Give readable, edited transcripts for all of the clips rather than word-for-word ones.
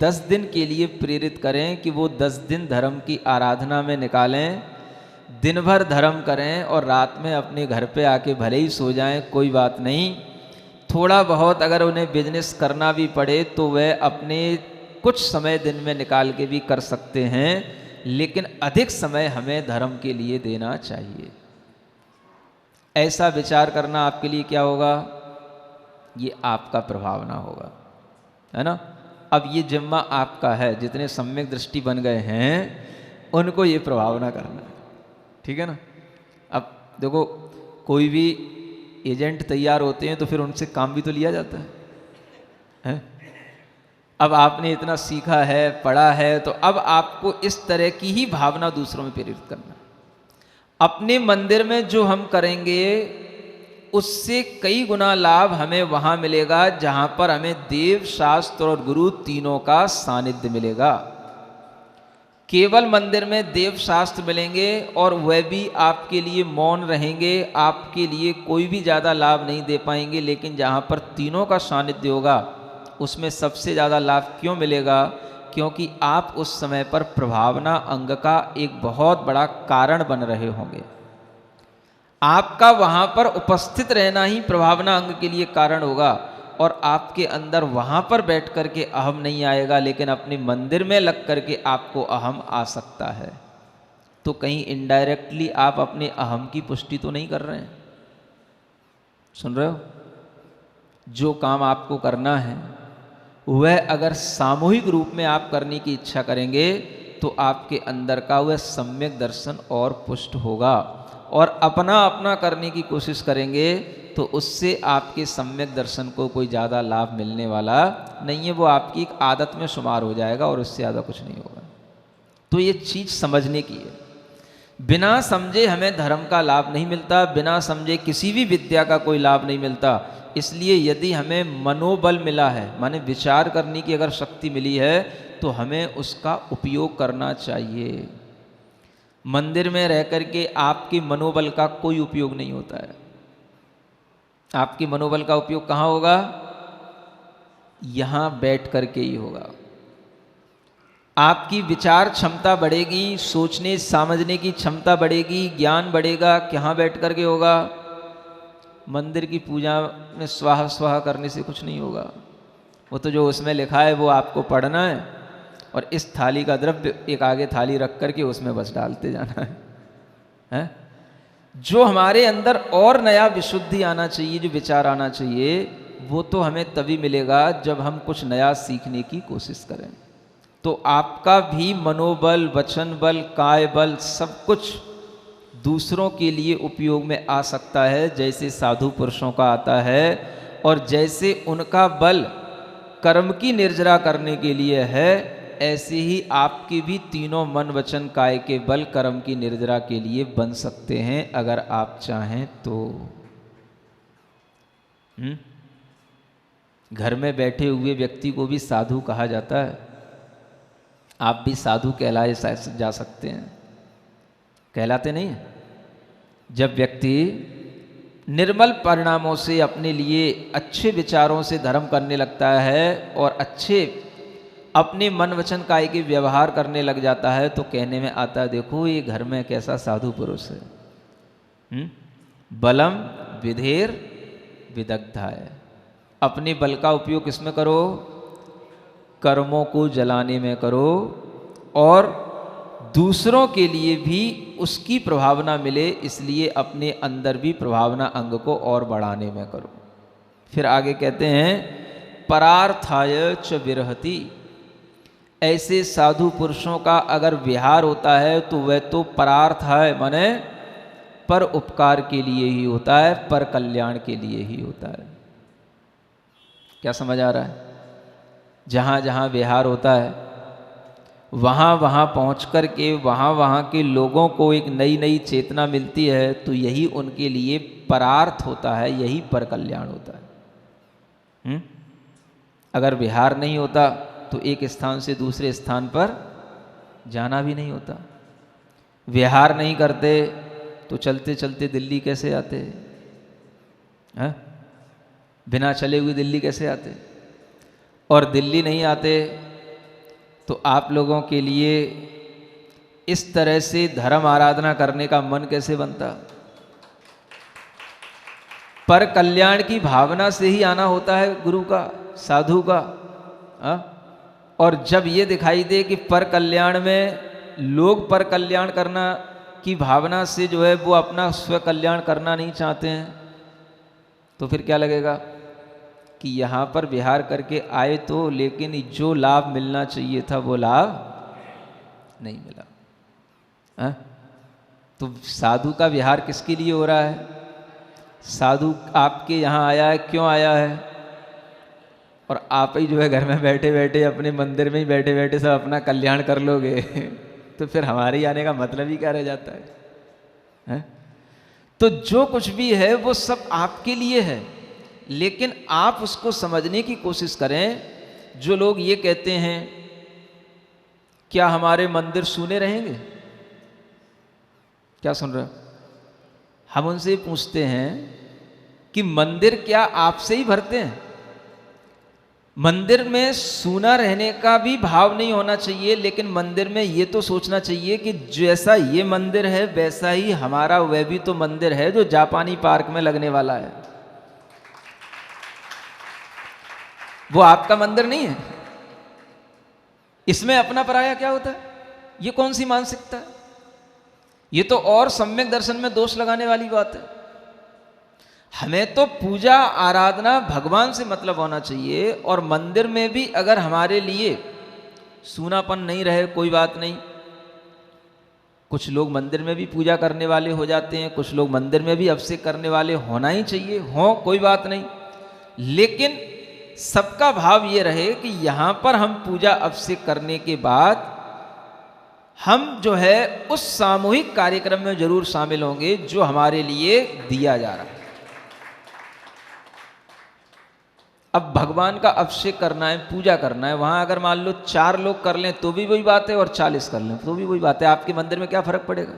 10 दिन के लिए प्रेरित करें कि वो 10 दिन धर्म की आराधना में निकालें, दिन भर धर्म करें और रात में अपने घर पे आके भले ही सो जाएं, कोई बात नहीं। थोड़ा बहुत अगर उन्हें बिजनेस करना भी पड़े तो वह अपने कुछ समय दिन में निकाल के भी कर सकते हैं, लेकिन अधिक समय हमें धर्म के लिए देना चाहिए। ऐसा विचार करना आपके लिए क्या होगा? ये आपका प्रभावना होगा, है ना। अब ये जिम्मा आपका है, जितने सम्यक दृष्टि बन गए हैं उनको ये प्रभावना करना है, ठीक है ना। अब देखो, कोई भी एजेंट तैयार होते हैं तो फिर उनसे काम भी तो लिया जाता है? अब आपने इतना सीखा है, पढ़ा है, तो अब आपको इस तरह की ही भावना दूसरों में प्रेरित करना। अपने मंदिर में जो हम करेंगे उससे कई गुना लाभ हमें वहाँ मिलेगा जहाँ पर हमें देव, शास्त्र और गुरु तीनों का सानिध्य मिलेगा। केवल मंदिर में देव शास्त्र मिलेंगे और वह भी आपके लिए मौन रहेंगे, आपके लिए कोई भी ज़्यादा लाभ नहीं दे पाएंगे। लेकिन जहाँ पर तीनों का सानिध्य होगा उसमें सबसे ज़्यादा लाभ क्यों मिलेगा? क्योंकि आप उस समय पर प्रभावना अंग का एक बहुत बड़ा कारण बन रहे होंगे। आपका वहाँ पर उपस्थित रहना ही प्रभावना अंग के लिए कारण होगा, और आपके अंदर वहाँ पर बैठ कर के अहम नहीं आएगा, लेकिन अपने मंदिर में लग कर के आपको अहम आ सकता है। तो कहीं इनडायरेक्टली आप अपने अहम की पुष्टि तो नहीं कर रहे हैं? सुन रहे हो? जो काम आपको करना है वह अगर सामूहिक रूप में आप करने की इच्छा करेंगे तो आपके अंदर का वह सम्यक दर्शन और पुष्ट होगा, और अपना अपना करने की कोशिश करेंगे तो उससे आपके सम्यक दर्शन को कोई ज़्यादा लाभ मिलने वाला नहीं है। वो आपकी एक आदत में शुमार हो जाएगा और उससे ज़्यादा कुछ नहीं होगा। तो ये चीज़ समझने की है। बिना समझे हमें धर्म का लाभ नहीं मिलता, बिना समझे किसी भी विद्या का कोई लाभ नहीं मिलता। इसलिए यदि हमें मनोबल मिला है, माने विचार करने की अगर शक्ति मिली है, तो हमें उसका उपयोग करना चाहिए। मंदिर में रह करके आपके मनोबल का कोई उपयोग नहीं होता है। आपके मनोबल का उपयोग कहाँ होगा? यहाँ बैठ करके ही होगा। आपकी विचार क्षमता बढ़ेगी, सोचने समझने की क्षमता बढ़ेगी, ज्ञान बढ़ेगा। कहाँ बैठ करके होगा? मंदिर की पूजा में स्वाहा स्वाहा करने से कुछ नहीं होगा। वो तो जो उसमें लिखा है वो आपको पढ़ना है, और इस थाली का द्रव्य एक आगे थाली रख करके उसमें बस डालते जाना है? जो हमारे अंदर और नया विशुद्धि आना चाहिए, जो विचार आना चाहिए, वो तो हमें तभी मिलेगा जब हम कुछ नया सीखने की कोशिश करें। तो आपका भी मनोबल, वचन बल, काय बल सब कुछ दूसरों के लिए उपयोग में आ सकता है, जैसे साधु पुरुषों का आता है, और जैसे उनका बल कर्म की निर्जरा करने के लिए है, ऐसे ही आपके भी तीनों मन वचन काय के बल कर्म की निर्जरा के लिए बन सकते हैं, अगर आप चाहें तो। घर में बैठे हुए व्यक्ति को भी साधु कहा जाता है। आप भी साधु कहलाए जा सकते हैं। कहलाते नहीं हैं? जब व्यक्ति निर्मल परिणामों से अपने लिए अच्छे विचारों से धर्म करने लगता है और अच्छे अपने मन वचन काय के व्यवहार करने लग जाता है, तो कहने में आता है, देखो ये घर में कैसा साधु पुरुष है। बलम विधेर विदग्धाय। अपने बल का उपयोग किसमें करो? कर्मों को जलाने में करो, और दूसरों के लिए भी उसकी प्रभावना मिले, इसलिए अपने अंदर भी प्रभावना अंग को और बढ़ाने में करो। फिर आगे कहते हैं, परार्थाय च विरहति। ऐसे साधु पुरुषों का अगर विहार होता है तो वह तो परार्थ है, माने पर उपकार के लिए ही होता है, पर कल्याण के लिए ही होता है। क्या समझ आ रहा है? जहाँ जहाँ विहार होता है वहाँ वहाँ पहुँच कर के वहाँ के लोगों को एक नई नई चेतना मिलती है, तो यही उनके लिए परार्थ होता है, यही पर कल्याण होता है। अगर विहार नहीं होता तो एक स्थान से दूसरे स्थान पर जाना भी नहीं होता। विहार नहीं करते तो चलते चलते दिल्ली कैसे आते हैं? बिना चले हुए दिल्ली कैसे आते? और दिल्ली नहीं आते तो आप लोगों के लिए इस तरह से धर्म आराधना करने का मन कैसे बनता? पर कल्याण की भावना से ही आना होता है गुरु का, साधु का। और जब ये दिखाई दे कि पर कल्याण में लोग पर कल्याण करना की भावना से जो है वो अपना स्व कल्याण करना नहीं चाहते हैं, तो फिर क्या लगेगा कि यहाँ पर विहार करके आए तो, लेकिन जो लाभ मिलना चाहिए था वो लाभ नहीं मिला। तो साधु का विहार किसके लिए हो रहा है? साधु आपके यहाँ आया है, क्यों आया है? और आप ही जो है घर में बैठे बैठे अपने मंदिर में ही बैठे बैठे सब अपना कल्याण कर लोगे तो फिर हमारे आने का मतलब ही क्या रह जाता है? तो जो कुछ भी है वो सब आपके लिए है, लेकिन आप उसको समझने की कोशिश करें। जो लोग ये कहते हैं क्या हमारे मंदिर सूने रहेंगे? क्या सुन रहे हो? हम उनसे पूछते हैं कि मंदिर क्या आपसे ही भरते हैं? मंदिर में सूना रहने का भी भाव नहीं होना चाहिए, लेकिन मंदिर में ये तो सोचना चाहिए कि जैसा ये मंदिर है वैसा ही हमारा वह भी तो मंदिर है जो जापानी पार्क में लगने वाला है। वो आपका मंदिर नहीं है। इसमें अपना पराया क्या होता है? ये कौन सी मानसिकता है? ये तो और सम्यक दर्शन में दोष लगाने वाली बात है। हमें तो पूजा आराधना भगवान से मतलब होना चाहिए, और मंदिर में भी अगर हमारे लिए सूनापन नहीं रहे कोई बात नहीं। कुछ लोग मंदिर में भी पूजा करने वाले हो जाते हैं, कुछ लोग मंदिर में भी अभिषेक करने वाले होना ही चाहिए, हो कोई बात नहीं। लेकिन सबका भाव ये रहे कि यहाँ पर हम पूजा अभिषेक करने के बाद हम जो है उस सामूहिक कार्यक्रम में जरूर शामिल होंगे जो हमारे लिए दिया जा रहा है। अब भगवान का अभिषेक करना है, पूजा करना है, वहां अगर मान लो 4 लोग कर लें तो भी वही बात है, और 40 कर लें तो भी वही बात है। आपके मंदिर में क्या फर्क पड़ेगा?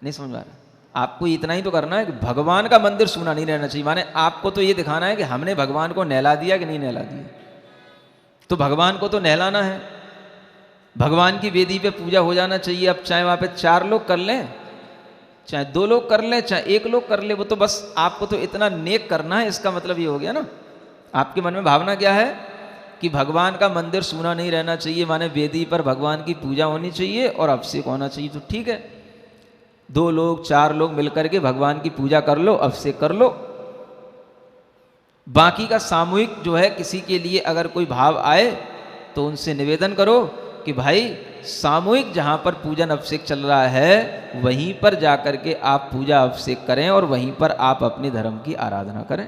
नहीं समझ में आ रहा। आपको इतना ही तो करना है कि भगवान का मंदिर सूना नहीं रहना चाहिए। माने आपको तो ये दिखाना है कि हमने भगवान को नहला दिया कि नहीं नहला दिया। तो भगवान को तो नहलाना है, भगवान की वेदी पे पूजा हो जाना चाहिए। अब चाहे वहां पे 4 लोग कर लें, चाहे 2 लोग कर लें, चाहे 1 लोग कर ले, वो तो बस आपको तो इतना नेक करना है। इसका मतलब ये हो गया ना, आपके मन में भावना क्या है कि भगवान का मंदिर सूना नहीं रहना चाहिए, माने वेदी पर भगवान की पूजा होनी चाहिए और अभिषेक होना चाहिए। तो ठीक है, 2 लोग 4 लोग मिलकर के भगवान की पूजा कर लो, अभिषेक कर लो। बाकी का सामूहिक जो है, किसी के लिए अगर कोई भाव आए तो उनसे निवेदन करो कि भाई सामूहिक जहाँ पर पूजन अभिषेक चल रहा है वहीं पर जाकर के आप पूजा अभिषेक करें और वहीं पर आप अपने धर्म की आराधना करें।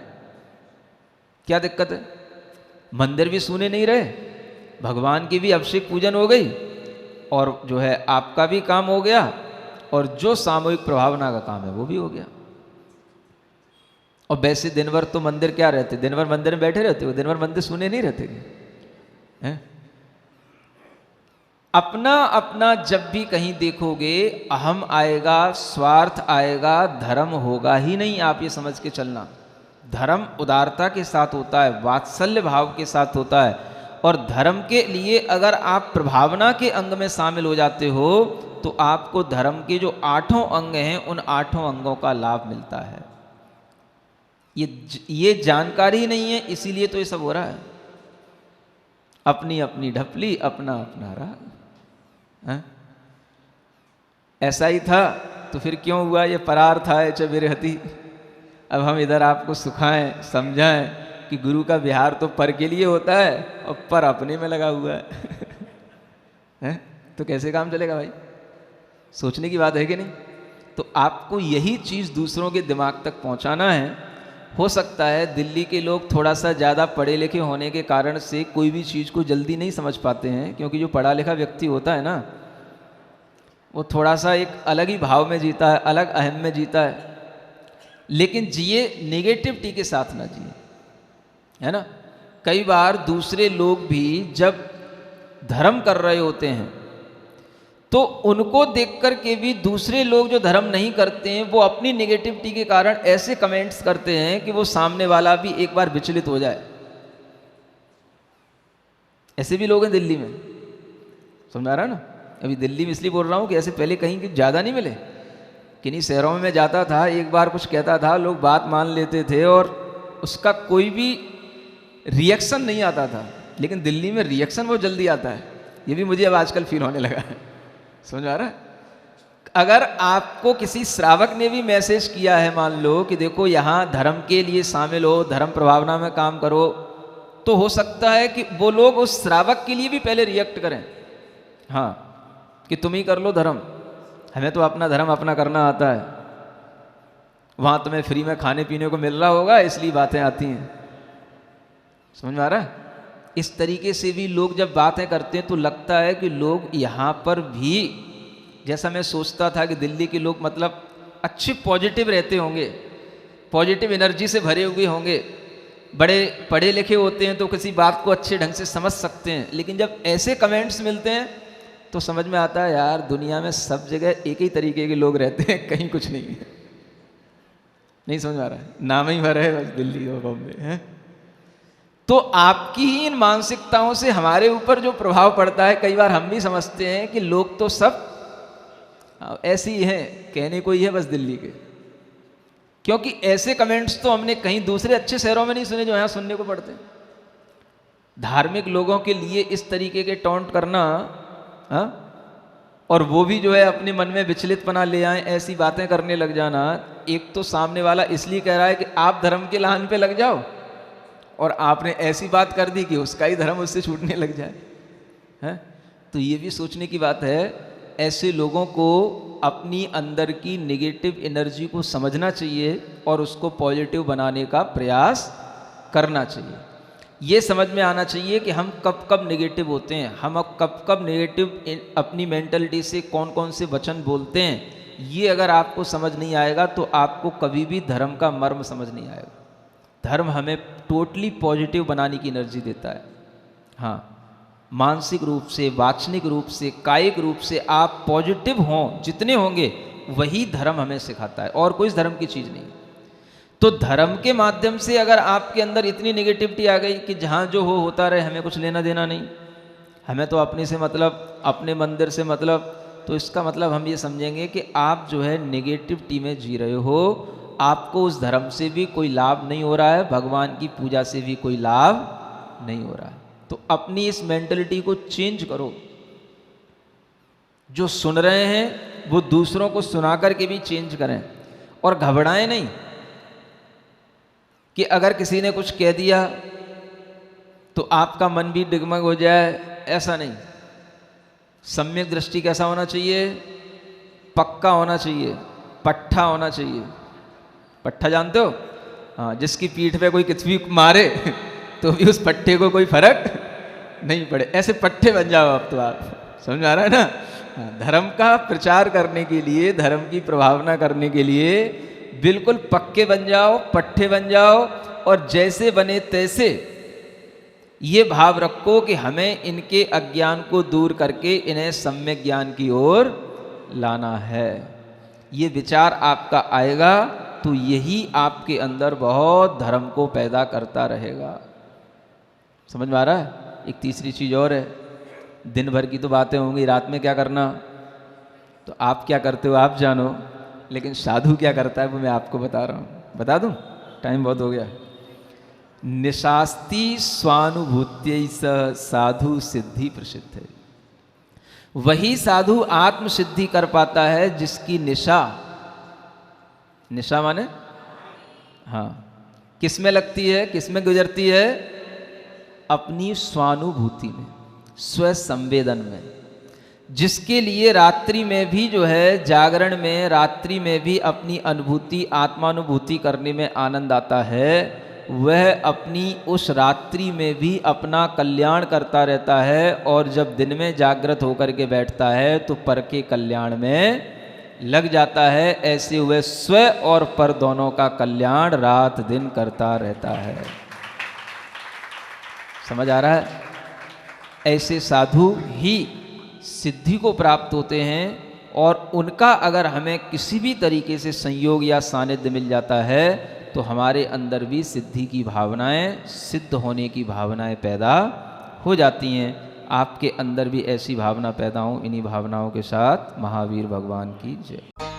क्या दिक्कत है? मंदिर भी सूने नहीं रहे, भगवान की भी अभिषेक पूजन हो गई, और जो है आपका भी काम हो गया, और जो सामूहिक प्रभावना का काम है वो भी हो गया। और वैसे दिन भर तो मंदिर क्या रहते, दिन भर मंदिर में बैठे रहते हो, दिन भर मंदिर सूने नहीं रहते हैं? अपना अपना जब भी कहीं देखोगे अहम आएगा, स्वार्थ आएगा, धर्म होगा ही नहीं। आप ये समझ के चलना, धर्म उदारता के साथ होता है, वात्सल्य भाव के साथ होता है। और धर्म के लिए अगर आप प्रभावना के अंग में शामिल हो जाते हो तो आपको धर्म के जो 8 अंग हैं उन 8 अंगों का लाभ मिलता है। ये जानकारी नहीं है, इसीलिए तो ये सब हो रहा है। अपनी अपनी ढपली, अपना अपना राग। ऐसा ही था तो फिर क्यों हुआ ये परार्थ है च विरहति। अब हम इधर आपको सुखाएं, समझाएं कि गुरु का विहार तो पर के लिए होता है और पर अपने में लगा हुआ है। तो कैसे काम चलेगा भाई? सोचने की बात है कि नहीं? तो आपको यही चीज़ दूसरों के दिमाग तक पहुंचाना है। हो सकता है दिल्ली के लोग थोड़ा सा ज़्यादा पढ़े लिखे होने के कारण से कोई भी चीज़ को जल्दी नहीं समझ पाते हैं, क्योंकि जो पढ़ा लिखा व्यक्ति होता है ना, वो थोड़ा सा एक अलग ही भाव में जीता है, अलग अहम में जीता है। लेकिन जिए नेगेटिविटी के साथ ना जिए, है ना। कई बार दूसरे लोग भी जब धर्म कर रहे होते हैं तो उनको देख कर के भी दूसरे लोग जो धर्म नहीं करते हैं वो अपनी नेगेटिविटी के कारण ऐसे कमेंट्स करते हैं कि वो सामने वाला भी एक बार विचलित हो जाए। ऐसे भी लोग हैं दिल्ली में, समझ आ रहा है ना। अभी दिल्ली में इसलिए बोल रहा हूँ कि ऐसे पहले कहीं ज़्यादा नहीं मिले, किन्हीं शहरों में मैं जाता था, एक बार कुछ कहता था, लोग बात मान लेते थे और उसका कोई भी रिएक्शन नहीं आता था। लेकिन दिल्ली में रिएक्शन बहुत जल्दी आता है, ये भी मुझे अब आजकल फील होने लगा है। समझ आ रहा है। अगर आपको किसी श्रावक ने भी मैसेज किया है, मान लो कि देखो यहाँ धर्म के लिए शामिल हो, धर्म प्रभावना में काम करो, तो हो सकता है कि वो लोग उस श्रावक के लिए भी पहले रिएक्ट करें, हाँ, कि तुम ही कर लो धर्म, हमें तो अपना धर्म अपना करना आता है, वहाँ तुम्हें फ्री में खाने पीने को मिल रहा होगा इसलिए बातें आती हैं। समझ में आ रहा है। इस तरीके से भी लोग जब बातें करते हैं तो लगता है कि लोग यहाँ पर भी, जैसा मैं सोचता था कि दिल्ली के लोग मतलब अच्छे पॉजिटिव रहते होंगे, पॉजिटिव एनर्जी से भरे हुए होंगे, बड़े पढ़े लिखे होते हैं तो किसी बात को अच्छे ढंग से समझ सकते हैं। लेकिन जब ऐसे कमेंट्स मिलते हैं तो समझ में आता है यार दुनिया में सब जगह एक ही तरीके के लोग रहते हैं, कहीं कुछ नहीं है। नहीं समझ में आ रहा है, नाम ही भर है बस दिल्ली और बॉम्बे है। तो आपकी ही इन मानसिकताओं से हमारे ऊपर जो प्रभाव पड़ता है, कई बार हम भी समझते हैं कि लोग तो सब ऐसे ही हैं, कहने को ही है बस दिल्ली के, क्योंकि ऐसे कमेंट्स तो हमने कहीं दूसरे अच्छे शहरों में नहीं सुने जो यहाँ सुनने को पड़ते हैं। धार्मिक लोगों के लिए इस तरीके के टॉन्ट करना, हाँ, और वो भी जो है अपने मन में विचलितपना ले आए, ऐसी बातें करने लग जाना। एक तो सामने वाला इसलिए कह रहा है कि आप धर्म के लाहन पे लग जाओ, और आपने ऐसी बात कर दी कि उसका ही धर्म उससे छूटने लग जाए, हैं। तो ये भी सोचने की बात है। ऐसे लोगों को अपनी अंदर की नेगेटिव एनर्जी को समझना चाहिए और उसको पॉजिटिव बनाने का प्रयास करना चाहिए। ये समझ में आना चाहिए कि हम कब कब नेगेटिव होते हैं, हम अब कब कब नेगेटिव अपनी मेंटलिटी से कौन कौन से वचन बोलते हैं। ये अगर आपको समझ नहीं आएगा तो आपको कभी भी धर्म का मर्म समझ नहीं आएगा। धर्म हमें टोटली पॉजिटिव बनाने की एनर्जी देता है। हाँ, मानसिक रूप से, वाचनिक रूप से, कायिक रूप से आप पॉजिटिव हों जितने होंगे, वही धर्म हमें सिखाता है, और कोई धर्म की चीज़ नहीं। तो धर्म के माध्यम से अगर आपके अंदर इतनी नेगेटिविटी आ गई कि जहाँ जो हो होता रहे, हमें कुछ लेना देना नहीं, हमें तो अपने से मतलब, अपने मंदिर से मतलब, तो इसका मतलब हम ये समझेंगे कि आप जो है नेगेटिविटी में जी रहे हो। आपको उस धर्म से भी कोई लाभ नहीं हो रहा है, भगवान की पूजा से भी कोई लाभ नहीं हो रहा है। तो अपनी इस मेंटलिटी को चेंज करो। जो सुन रहे हैं वो दूसरों को सुना करके भी चेंज करें, और घबराएं नहीं कि अगर किसी ने कुछ कह दिया तो आपका मन भी डिगमग हो जाए, ऐसा नहीं। सम्यक दृष्टि कैसा होना चाहिए? पक्का होना चाहिए, पट्ठा होना चाहिए। पट्ठा जानते हो? हाँ, जिसकी पीठ पे कोई कितवी मारे तो भी उस पट्टे को कोई फर्क नहीं पड़े, ऐसे पट्टे बन जाओ अब तो आप। समझ में आ रहा है ना। हाँ, धर्म का प्रचार करने के लिए, धर्म की प्रभावना करने के लिए बिल्कुल पक्के बन जाओ, पट्टे बन जाओ, और जैसे बने तैसे ये भाव रखो कि हमें इनके अज्ञान को दूर करके इन्हें सम्यक ज्ञान की ओर लाना है। ये विचार आपका आएगा तो यही आपके अंदर बहुत धर्म को पैदा करता रहेगा। समझ में आ रहा है। एक तीसरी चीज़ और है, दिन भर की तो बातें होंगी, रात में क्या करना, तो आप क्या करते हो आप जानो, लेकिन साधु क्या करता है वो मैं आपको बता रहा हूँ। बता दूँ? टाइम बहुत हो गया। निशास्ति स्वानुभूत्यै सह साधु सिद्धि प्रसिद्ध है। वही साधु आत्म सिद्धि कर पाता है जिसकी निशा, निशा माने हाँ, किस में लगती है, किस में गुजरती है? अपनी स्वानुभूति में, स्व संवेदन में। जिसके लिए रात्रि में भी जो है, जागरण में, रात्रि में भी अपनी अनुभूति, आत्मानुभूति करने में आनंद आता है, वह अपनी उस रात्रि में भी अपना कल्याण करता रहता है, और जब दिन में जागृत होकर के बैठता है तो पर के कल्याण में लग जाता है। ऐसे वह स्व और पर दोनों का कल्याण रात दिन करता रहता है। समझ आ रहा है? ऐसे साधु ही सिद्धि को प्राप्त होते हैं, और उनका अगर हमें किसी भी तरीके से संयोग या सानिध्य मिल जाता है तो हमारे अंदर भी सिद्धि की भावनाएं, सिद्ध होने की भावनाएं पैदा हो जाती हैं। आपके अंदर भी ऐसी भावना पैदा हो। इन्हीं भावनाओं के साथ महावीर भगवान की जय।